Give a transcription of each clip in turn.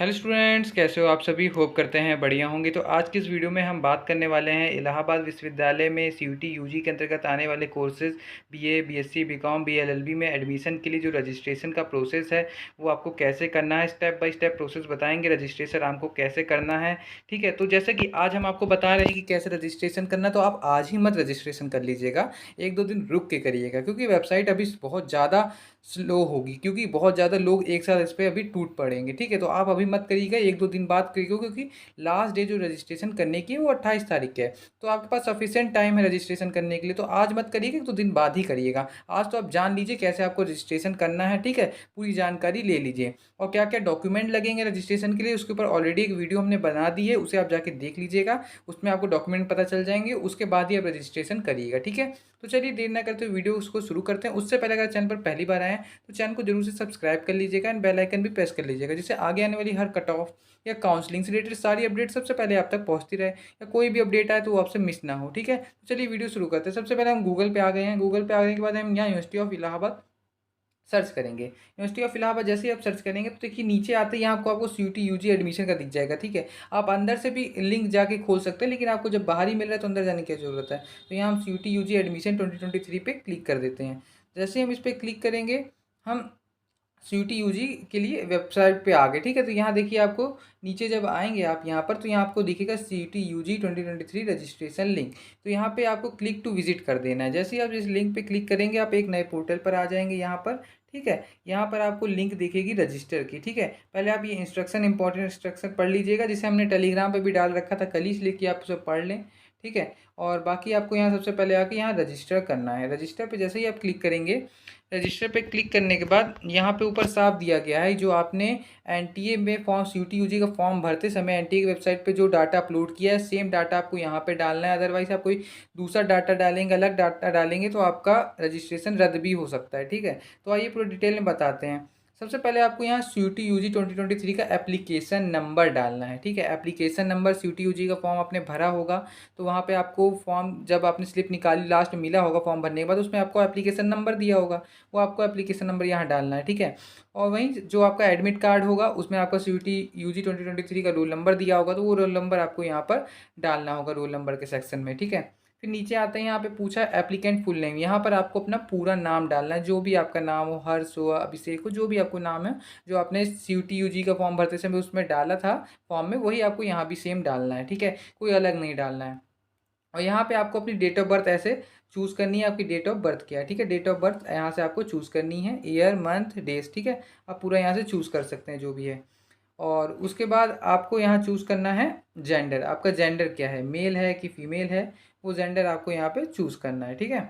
Hello students, कैसे हो आप सभी। होप करते हैं बढ़िया होंगे। तो आज की इस वीडियो में हम बात करने वाले हैं इलाहाबाद विश्वविद्यालय में सीयूटी यूजी के अंतर्गत आने वाले courses BA, BSc, BCom, BLLB में एडमिशन के लिए जो रजिस्ट्रेशन का प्रोसेस है वो आपको कैसे करना है। स्टेप बाय स्टेप प्रोसेस बताएंगे रजिस्ट्रेशन आपको कैसे करना है। ठीक है, तो जैसे कि आज हम आपको बता रहे हैं कि कैसे रजिस्ट्रेशन करना, तो आप आज ही मत रजिस्ट्रेशन कर लीजिएगा, एक दो दिन रुक के करिएगा, क्योंकि वेबसाइट अभी बहुत ज़्यादा स्लो होगी, क्योंकि बहुत ज़्यादा लोग एक साथ इस पर अभी टूट पड़ेंगे। ठीक है, तो आप अभी मत करिएगा, एक दो दिन बाद करिएगा, क्योंकि लास्ट डे जो रजिस्ट्रेशन करने की है वो 28 तारीख है। तो आपके पास सफिशिएंट टाइम है रजिस्ट्रेशन करने के लिए, तो आज मत करिएगा, एक दो दिन बाद ही करिएगा। आज तो आप जान लीजिए कैसे आपको रजिस्ट्रेशन करना है। ठीक है, पूरी जानकारी ले लीजिए और क्या क्या डॉक्यूमेंट लगेंगे रजिस्ट्रेशन के लिए उसके ऊपर ऑलरेडी एक वीडियो हमने बना दी है, उसे आप जाके देख लीजिएगा, उसमें आपको डॉक्यूमेंट पता चल जाएंगे, उसके बाद ही आप रजिस्ट्रेशन करिएगा। ठीक है, तो चलिए देर ना करते हुए वीडियो उसको शुरू करते हैं। उससे पहले अगर चैनल पर पहली बार आए हैं तो चैनल को जरूर से सब्सक्राइब कर लीजिएगा एंड बेल आइकन भी प्रेस कर लीजिएगा, जिससे आगे आने वाली हर कट ऑफ या काउंसलिंग से रिलेटेड सारी अपडेट सबसे पहले आप तक पहुंचती रहे, या कोई भी अपडेट आए तो वो आपसे मिस ना हो। ठीक है, तो चलिए वीडियो शुरू करते हैं। सबसे पहले हम गूगल पे आ गए हैं। गूगल पे आने के बाद हम यहाँ यूनिवर्सिटी ऑफ इलाहाबाद सर्च करेंगे। यूनिवर्सिटी ऑफ इलाहाबाद जैसे ही आप सर्च करेंगे तो देखिए नीचे आते ही यहाँ आपको सीयूटी यूजी एडमिशन का दिख जाएगा। ठीक है, आप अंदर से भी लिंक जाके खोल सकते हैं, लेकिन आपको जब बाहर ही मिल रहा है तो अंदर जाने की जरूरत है। तो यहाँ हम सीयूटी यूजी एडमिशन 2023 पे क्लिक कर देते हैं। जैसे ही हम इस पर क्लिक करेंगे हम सीयूटी यूजी के लिए वेबसाइट पे आ गए। ठीक है, तो यहाँ देखिए आपको नीचे जब आएंगे आप यहाँ पर, तो यहाँ आपको दिखेगा सीयूटी यूजी 2023 रजिस्ट्रेशन लिंक। तो यहाँ पे आपको क्लिक टू विजिट कर देना है। जैसे ही आप इस लिंक पे क्लिक करेंगे आप एक नए पोर्टल पर आ जाएंगे यहाँ पर। ठीक है, यहाँ पर आपको लिंक दिखेगी रजिस्टर की। ठीक है, पहले आप ये इंस्ट्रक्शन, इंपॉर्टेंट इंस्ट्रक्शन पढ़ लीजिएगा, जिसे हमने टेलीग्राम पर भी डाल रखा था कल ही, इसलिए कि आप उसे पढ़ लें। ठीक है, और बाकी आपको यहाँ सबसे पहले आके यहाँ रजिस्टर करना है। रजिस्टर पे जैसे ही आप क्लिक करेंगे, रजिस्टर पे क्लिक करने के बाद यहाँ पे ऊपर साफ दिया गया है जो आपने एनटीए में फॉर्म सीयूटी यूजी का फॉर्म भरते समय एनटीए की वेबसाइट पे जो डाटा अपलोड किया है सेम डाटा आपको यहाँ पे डालना है। अदरवाइज आप कोई दूसरा डाटा डालेंगे, अलग डाटा डालेंगे तो आपका रजिस्ट्रेशन रद्द भी हो सकता है। ठीक है, तो आइए पूरा डिटेल में बताते हैं। सबसे पहले आपको यहाँ सीयूटी यूजी 2023 का एप्लीकेशन नंबर डालना है। ठीक है, एप्लीकेशन नंबर, सीयूटी यूजी का फॉर्म आपने भरा होगा तो वहाँ पे आपको फॉर्म, जब आपने स्लिप निकाली लास्ट में मिला होगा फॉर्म भरने के बाद, उसमें आपको एप्लीकेशन नंबर दिया होगा, वो आपको एप्लीकेशन नंबर यहाँ डालना है। ठीक है, और वहीं जो आपका एडमिट कार्ड होगा उसमें आपका सीयूटी यूजी 2023 का रोल नंबर दिया होगा, तो वो रोल नंबर आपको यहाँ पर डालना होगा रोल नंबर के सेक्शन में। ठीक है, फिर नीचे आते हैं, यहाँ पे पूछा एप्लीकेंट फुल नेम, यहाँ पर आपको अपना पूरा नाम डालना है, जो भी आपका नाम हो, हर्ष हो, अभिषेक हो, जो भी आपको नाम है, जो आपने सीयूटी यूजी का फॉर्म भरते समय उसमें डाला था फॉर्म में, वही आपको यहाँ भी सेम डालना है। ठीक है, कोई अलग नहीं डालना है। और यहाँ पे आपको अपनी डेट ऑफ बर्थ ऐसे चूज़ करनी है, आपकी डेट ऑफ बर्थ क्या है। ठीक है, डेट ऑफ बर्थ यहाँ से आपको चूज़ करनी है, ईयर, मंथ, डेज। ठीक है, आप पूरा यहाँ से चूज़ कर सकते हैं जो भी है। और उसके बाद आपको यहाँ चूज़ करना है जेंडर, आपका जेंडर क्या है, मेल है कि फीमेल है, वो जेंडर आपको यहाँ पे चूज़ करना है। ठीक है,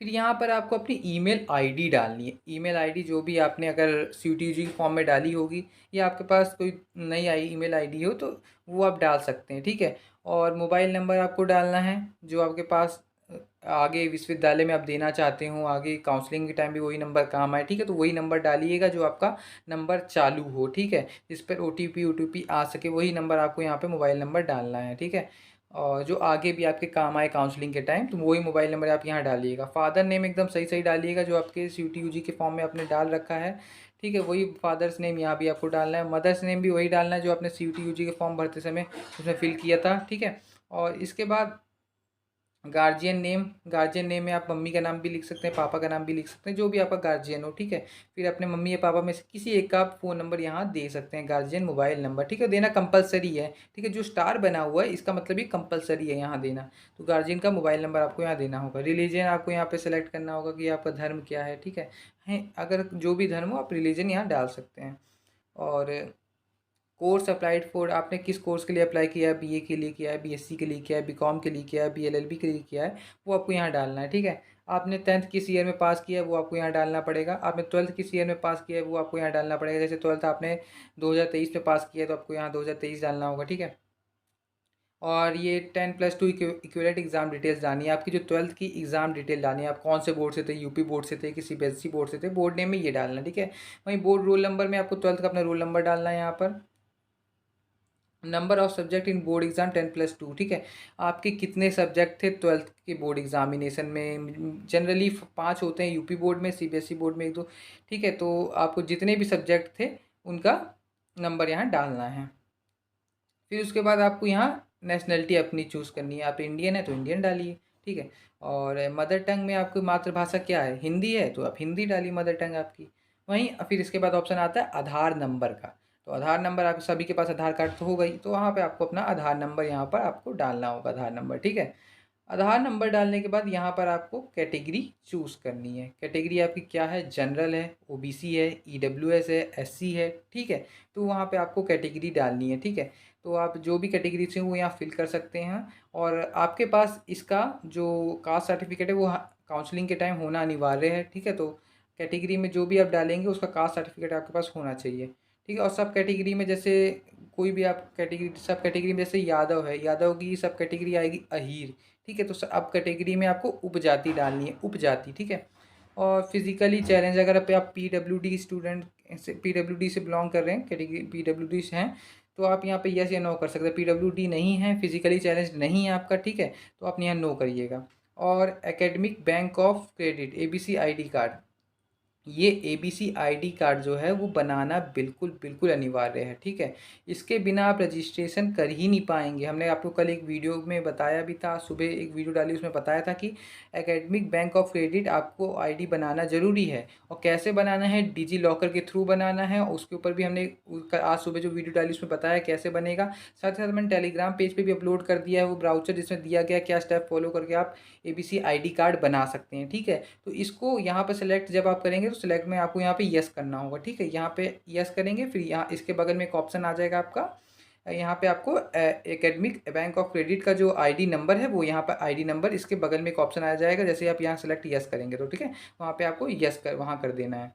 फिर यहाँ पर आपको अपनी ईमेल आईडी डालनी है। ईमेल आईडी जो भी आपने अगर सीयूटीजी फॉर्म में डाली होगी, या आपके पास कोई नई ईमेल आईडी हो तो वो आप डाल सकते हैं। ठीक है, और मोबाइल नंबर आपको डालना है जो आपके पास आगे विश्वविद्यालय में आप देना चाहते हो, आगे काउंसलिंग के टाइम भी वही नंबर काम आए। ठीक है, तो वही नंबर डालिएगा जो आपका नंबर चालू हो। ठीक है, जिस पर ओटीपी आ सके वही नंबर आपको यहाँ पे मोबाइल नंबर डालना है। ठीक है, और जो आगे भी आपके काम आए काउंसलिंग के टाइम, तो वही मोबाइल नंबर आप यहाँ डालिएगा। फादर नेम एकदम सही सही डालिएगा जो आपके सीयूटी यूजी के फॉर्म में आपने डाल रखा है। ठीक है, वही फादर्स नेम यहाँ भी आपको डालना है। मदर्स नेम भी वही डालना है जो आपने सीयूटी यूजी के फॉर्म भरते समय उसमें फिल किया था। ठीक है, और इसके बाद गार्जियन नेम, गार्जियन नेम में आप मम्मी का नाम भी लिख सकते हैं, पापा का नाम भी लिख सकते हैं, जो भी आपका गार्जियन हो। ठीक है, फिर अपने मम्मी या पापा में से किसी एक का फ़ोन नंबर यहाँ दे सकते हैं, गार्जियन मोबाइल नंबर। ठीक है, देना कंपलसरी है। ठीक है, जो स्टार बना हुआ है इसका मतलब ये कंपलसरी है यहाँ देना, तो गार्जियन का मोबाइल नंबर आपको यहाँ देना होगा। रिलीजन आपको यहाँ पे सेलेक्ट करना होगा कि आपका धर्म क्या है। ठीक है, अगर जो भी धर्म हो आप रिलीजन यहाँ डाल सकते हैं। और कोर्स अप्लाइड फॉर, आपने किस कोर्स के लिए अप्लाई किया है, बीए के लिए किया है, बीएससी के लिए किया है, बीकॉम के लिए किया है, बीएलएलबी के लिए किया है, वो आपको यहाँ डालना है। ठीक है, आपने 10th किस ईयर में पास किया है वो आपको यहाँ डालना पड़ेगा। आपने 12th किस ईयर में पास किया है वो आपको यहाँ डालना पड़ेगा। जैसे 12th आपने 2023 में पास किया है तो आपको यहाँ 2023 डालना होगा। ठीक है, और ये 10+2 इक्विवेलेंट एग्जाम डिटेल्स डालनी है, आपकी जो 12th की एग्जाम डिटेल डालनी है, आप कौन से बोर्ड से थे, यूपी बोर्ड से थे कि सीबीएसई बोर्ड से थे, बोर्ड नेम में ये डालना है। ठीक है, वहीं बोर्ड रोल नंबर में आपको 12th का अपना रोल नंबर डालना है यहाँ पर। Number of subject in board exam 10+2। ठीक है, आपके कितने सब्जेक्ट थे 12th के बोर्ड एग्जामिनेशन में, जनरली 5 होते हैं यूपी बोर्ड में, सीबीएसई बोर्ड में 1 2। ठीक है, तो आपको जितने भी सब्जेक्ट थे उनका नंबर यहाँ डालना है। फिर उसके बाद आपको यहाँ नेशनलिटी अपनी चूज़ करनी है, आप इंडियन है तो इंडियन डालिए, ठीक है। और मदर टंग में आपकी मातृभाषा क्या है, हिंदी है तो आप हिंदी डालिए मदर टंग आपकी। वहीं फिर इसके बाद ऑप्शन आता है आधार नंबर का। तो आधार नंबर आप सभी के पास आधार कार्ड तो होगा ही, तो वहाँ पे आपको अपना आधार नंबर यहाँ पर आपको डालना होगा, आधार नंबर, ठीक है। आधार नंबर डालने के बाद यहाँ पर आपको कैटेगरी चूज़ करनी है। कैटेगरी आपकी क्या है, जनरल है, ओबीसी है, ईडब्ल्यूएस है, एससी है, ठीक है। तो वहाँ पे आपको कैटेगरी डालनी है, ठीक है। तो आप जो भी कैटेगरी से वो यहाँ फिल कर सकते हैं। और आपके पास इसका जो कास्ट सर्टिफिकेट है वो काउंसलिंग के टाइम होना अनिवार्य है, ठीक है। तो कैटेगरी में जो भी आप डालेंगे उसका कास्ट सर्टिफिकेट आपके पास होना चाहिए, ठीक है। और सब कैटेगरी में जैसे कोई भी आप कैटेगरी, सब कैटेगरी में जैसे यादव है, यादव की सब कैटेगरी आएगी अहीर, ठीक है। तो अब कैटेगरी में आपको उपजाति डालनी है, उपजाति, ठीक है। और फिजिकली चैलेंज, अगर आप पीडब्ल्यूडी स्टूडेंट से, पीडब्ल्यूडी से बिलोंग कर रहे हैं, कैटेगरी पीडब्ल्यूडी से हैं, तो आप यहाँ पे यस या नो कर सकते हैं। पीडब्ल्यूडी नहीं है, फिजिकली चैलेंज नहीं है आपका, ठीक है, तो आप यहाँ नो करिएगा। और academic bank of credit ABC ID card, ये एबीसी आईडी कार्ड जो है वो बनाना बिल्कुल बिल्कुल अनिवार्य है, ठीक है। इसके बिना आप रजिस्ट्रेशन कर ही नहीं पाएंगे। हमने आपको कल एक वीडियो में बताया भी था, सुबह एक वीडियो डाली उसमें बताया था कि एकेडमिक बैंक ऑफ क्रेडिट आपको आईडी बनाना ज़रूरी है। और कैसे बनाना है, डिजी लॉकर के थ्रू बनाना है। उसके ऊपर भी हमने आज सुबह जो वीडियो डाली उसमें बताया कैसे बनेगा। साथ ही साथ मैंने टेलीग्राम पेज पर भी अपलोड कर दिया है वो ब्राउचर, जिसमें दिया गया क्या स्टेप फॉलो करके आप एबीसी आईडी कार्ड बना सकते हैं, ठीक है। तो इसको यहाँ पर सेलेक्ट जब आप करेंगे तो सिलेक्ट में आपको यहाँ पे यस करना होगा, ठीक है। यहाँ पे यस करेंगे, फिर यहाँ इसके बगल में एक ऑप्शन आ जाएगा आपका, यहाँ पे आपको एकेडमिक बैंक ऑफ क्रेडिट का जो आईडी नंबर है वो यहाँ पर आईडी नंबर इसके बगल में एक ऑप्शन आ जाएगा। जैसे आप यहाँ सेलेक्ट यस करेंगे तो ठीक है, वहाँ पे आपको यस कर वहाँ कर देना है।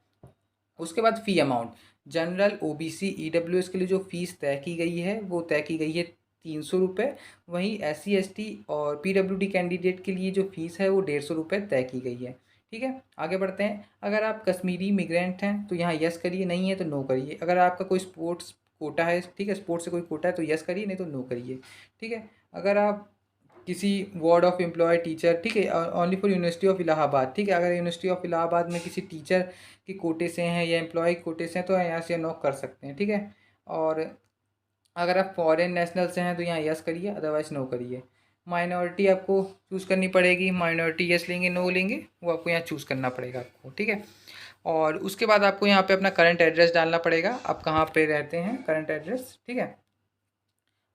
उसके बाद फ़ी अमाउंट, जनरल ओबीसी ईडब्ल्यूएस के लिए जो फ़ीस तय की गई है वो तय की गई है 300 रुपये। वहीं एससी एसटी और पीडब्ल्यूडी कैंडिडेट के लिए जो फ़ीस है वो 150 रुपये तय की गई है, ठीक है। आगे बढ़ते हैं। अगर आप कश्मीरी मिग्रेंट हैं तो यहाँ यस करिए, नहीं है तो नो करिए। अगर आपका कोई स्पोर्ट्स कोटा है, ठीक है, स्पोर्ट्स से कोई कोटा है तो यस करिए, नहीं तो नो करिए, ठीक है। अगर आप किसी वार्ड ऑफ एम्प्लॉय टीचर, ठीक है, only for university of Allahabad, ठीक है, अगर यूनिवर्सिटी ऑफ इलाहाबाद में किसी टीचर के कोटे से हैं या एम्प्लॉय कोटे से हैं तो यहाँ से नॉक कर सकते हैं, ठीक है। और अगर आप फॉरेन नेशनल से हैं तो यहाँ यस करिए, अदरवाइज नो करिए। माइनॉरिटी आपको चूज़ करनी पड़ेगी, माइनॉरिटी यस लेंगे नो लेंगे वो आपको यहाँ चूज़ करना पड़ेगा आपको, ठीक है। और उसके बाद आपको यहाँ पे अपना करंट एड्रेस डालना पड़ेगा, आप कहाँ पे रहते हैं, करंट एड्रेस, ठीक है।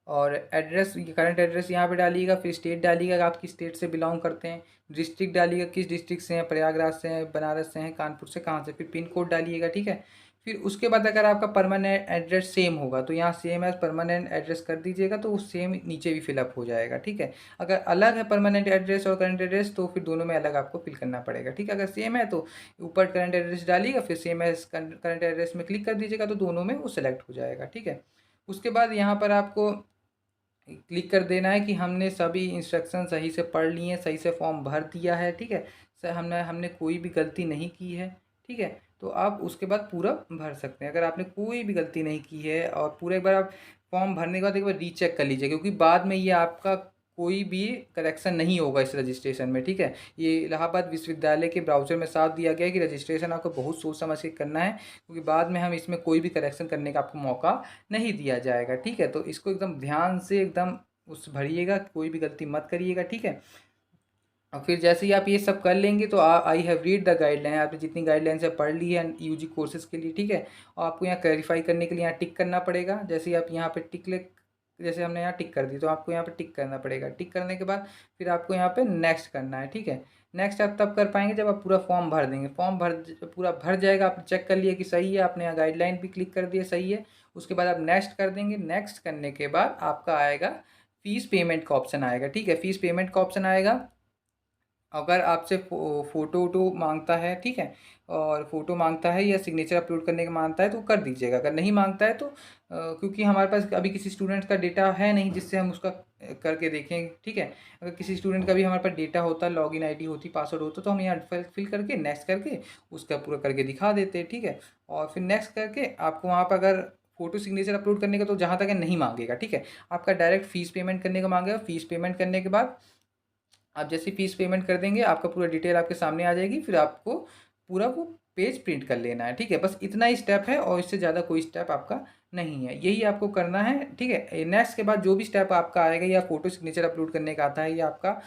और एड्रेस, करंट एड्रेस यहाँ पे डालिएगा। फिर स्टेट डालिएगा, आप किस स्टेट से बिलोंग करते हैं। डिस्ट्रिक्ट डालिएगा, किस डिस्ट्रिक्ट से हैं, प्रयागराज से हैं, बनारस से हैं, कानपुर से, कहाँ से। फिर पिन कोड डालिएगा, ठीक है। फिर उसके बाद अगर आपका परमानेंट एड्रेस सेम होगा तो यहाँ सेम एज परमानेंट एड्रेस कर दीजिएगा, तो वो सेम नीचे भी फिलअप हो जाएगा, ठीक है। अगर अलग है परमानेंट एड्रेस और करंट एड्रेस तो फिर दोनों में अलग आपको फिल करना पड़ेगा, ठीक है। अगर सेम है तो ऊपर करंट एड्रेस डालिएगा, फिर सेम एज करंट एड्रेस में क्लिक कर दीजिएगा तो दोनों में वो सेलेक्ट हो जाएगा, ठीक है। उसके बाद यहाँ पर आपको क्लिक कर देना है कि हमने सभी इंस्ट्रक्शन सही से पढ़ लिए हैं, सही से फॉर्म भर दिया है, ठीक है। सर हमने हमने कोई भी गलती नहीं की है, ठीक है। तो आप उसके बाद पूरा भर सकते हैं। अगर आपने कोई भी गलती नहीं की है और पूरा एक बार आप फॉर्म भरने के बाद एक बार रीचेक कर लीजिए, क्योंकि बाद में ये आपका कोई भी करेक्शन नहीं होगा इस रजिस्ट्रेशन में, ठीक है। ये इलाहाबाद विश्वविद्यालय के ब्राउज़र में साफ दिया गया है कि रजिस्ट्रेशन आपको बहुत सोच समझ के करना है, क्योंकि बाद में हम इसमें कोई भी करेक्शन करने का आपको मौका नहीं दिया जाएगा, ठीक है। तो इसको एकदम ध्यान से एकदम उस भरिएगा, कोई भी गलती मत करिएगा, ठीक है। और फिर जैसे ही आप ये सब कर लेंगे तो I have read the guideline, आपने जितनी गाइडलाइंस है पढ़ ली है यूजी कोर्सेज के लिए, ठीक है। और आपको यहाँ क्लैरिफाई करने के लिए यहाँ टिक करना पड़ेगा। जैसे ही आप यहाँ पे जैसे हमने यहाँ टिक कर दी तो आपको यहाँ पे टिक करना पड़ेगा। टिक करने के बाद फिर आपको यहाँ पे नेक्स्ट करना है, ठीक है। नेक्स्ट आप तब कर पाएंगे जब आप पूरा फॉर्म भर देंगे। फॉर्म पूरा भर जाएगा, आपने चेक कर लिया कि सही है, आपने यहाँ गाइडलाइन भी क्लिक कर दिया सही है, उसके बाद आप नेक्स्ट कर देंगे। नेक्स्ट करने के बाद आपका आएगा फीस पेमेंट का ऑप्शन आएगा, ठीक है। फीस पेमेंट का ऑप्शन आएगा। अगर आपसे फ़ोटो वोटो मांगता है, ठीक है, और फ़ोटो मांगता है या सिग्नेचर अपलोड करने का मांगता है तो कर दीजिएगा। अगर नहीं मांगता है तो क्योंकि हमारे पास अभी किसी स्टूडेंट का डेटा है नहीं जिससे हम उसका करके देखें, ठीक है। अगर किसी स्टूडेंट का भी हमारे पास डेटा होता, लॉगिन आईडी होती, पासवर्ड होता तो हम यहाँ फिल करके नेक्स्ट करके उसका पूरा करके दिखा देते, ठीक है। और फिर नेक्स्ट करके आपको वहाँ पर अगर फ़ोटो सिग्नेचर अपलोड करने का तो जहाँ तक है नहीं मांगेगा, ठीक है। आपका डायरेक्ट फ़ीस पेमेंट करने का मांगेगा। फ़ीस पेमेंट करने के बाद आप जैसे फीस पेमेंट कर देंगे आपका पूरा डिटेल आपके सामने आ जाएगी। फिर आपको पूरा वो पेज प्रिंट कर लेना है, ठीक है। बस इतना ही स्टेप है और इससे ज़्यादा कोई स्टेप आपका नहीं है, यही आपको करना है, ठीक है। नेक्स्ट के बाद जो भी स्टेप आपका आएगा, या फ़ोटो सिग्नेचर अपलोड करने का आता है, या आपका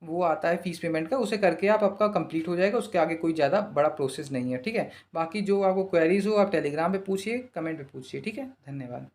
वो आता है फ़ीस पेमेंट का, उसे करके आप आपका कंप्लीट हो जाएगा। उसके आगे कोई ज़्यादा बड़ा प्रोसेस नहीं है, ठीक है। बाकी जो आपको क्वेरीज़ हो आप टेलीग्राम पे पूछिए, कमेंट पे पूछिए, ठीक है। धन्यवाद।